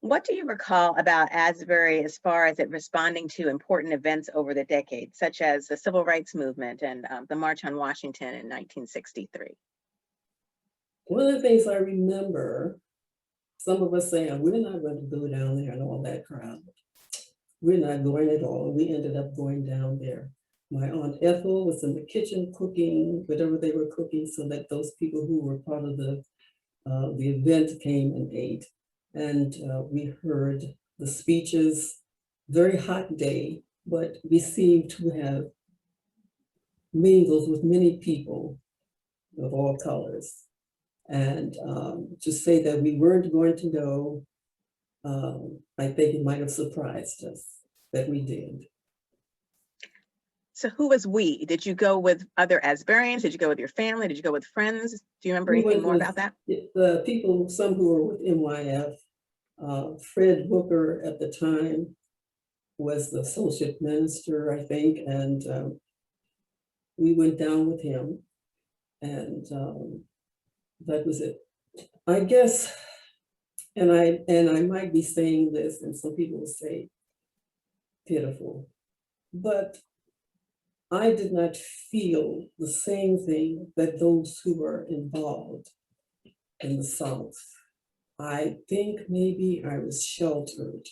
What do you recall about Asbury as far as it responding to important events over the decades, such as the Civil Rights Movement and the March on Washington in 1963? One of the things I remember, some of us saying, we're not going to go down there and all that crowd. We're not going at all. We ended up going down there. My Aunt Ethel was in the kitchen cooking whatever they were cooking so that those people who were part of the event came and ate. And we heard the speeches, very hot day, but we seemed to have mingled with many people of all colors. And to say that we weren't going to go, I think it might have surprised us that we did. So who was we? Did you go with other Asburyans? Did you go with your family? Did you go with friends? Do you remember anything more about that? The people, some who were with MYF, Fred Booker at the time was the associate minister, I think, and we went down with him, and that was it. I guess, and I might be saying this, and some people will say pitiful, but I did not feel the same thing that those who were involved in the South. I think maybe I was sheltered.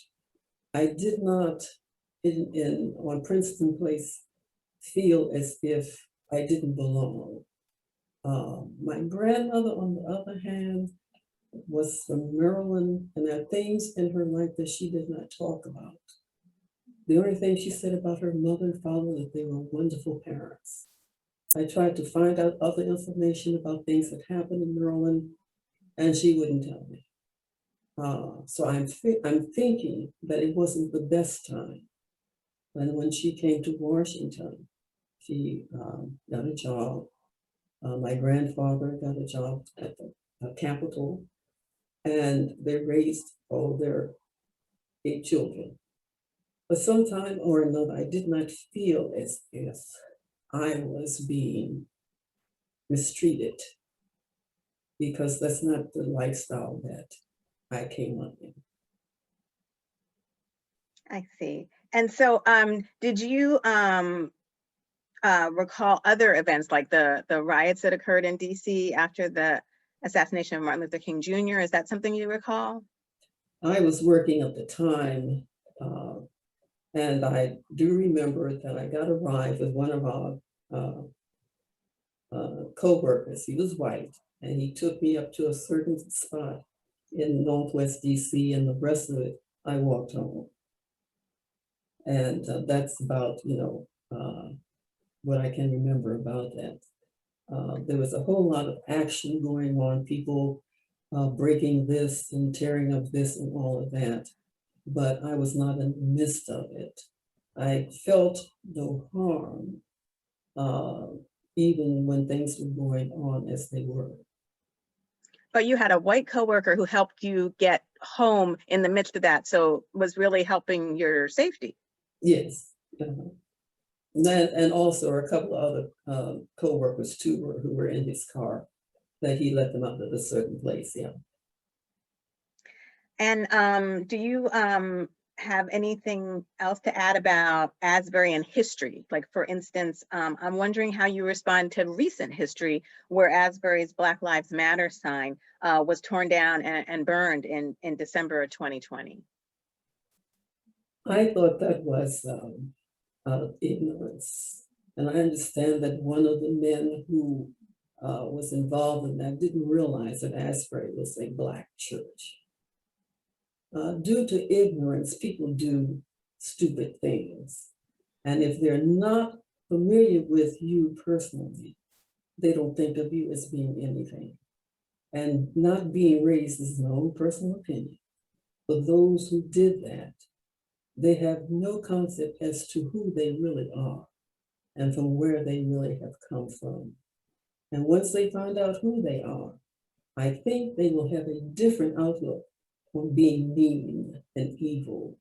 I did not, on Princeton Place, feel as if I didn't belong. My grandmother, on the other hand, was from Maryland, and there are things in her life that she did not talk about. The only thing she said about her mother and father was that they were wonderful parents. I tried to find out other information about things that happened in Maryland, and she wouldn't tell me. So I'm thinking that it wasn't the best time. And when she came to Washington, she got a job. My grandfather got a job at the Capitol, and they raised all their 8 children. But sometime or another, I did not feel as if I was being mistreated, because that's not the lifestyle that I came up in. I see. And so did you recall other events like the riots that occurred in DC after the assassination of Martin Luther King Jr.? Is that something you recall? I was working at the time, and I do remember that I got a ride with one of our co-workers. He was white, and he took me up to a certain spot in Northwest DC, and the rest of it, I walked home. And that's about, what I can remember about that. There was a whole lot of action going on, people breaking this and tearing up this and all of that, but I was not in the midst of it. I felt no harm, even when things were going on as they were. But you had a white coworker who helped you get home in the midst of that, so was really helping your safety. Yes. And also a couple of other co-workers too who were in his car, that he let them out at a certain place, yeah. And do you have anything else to add about Asbury and history? Like, for instance, I'm wondering how you respond to recent history where Asbury's Black Lives Matter sign was torn down and burned in December of 2020. I thought that was out of ignorance. And I understand that one of the men who was involved in that didn't realize that Asbury was a Black church. Due to ignorance, people do stupid things. And if they're not familiar with you personally, they don't think of you as being anything. And not being raised is my own personal opinion. But those who did that, they have no concept as to who they really are and from where they really have come from. And once they find out who they are, I think they will have a different outlook on being mean and evil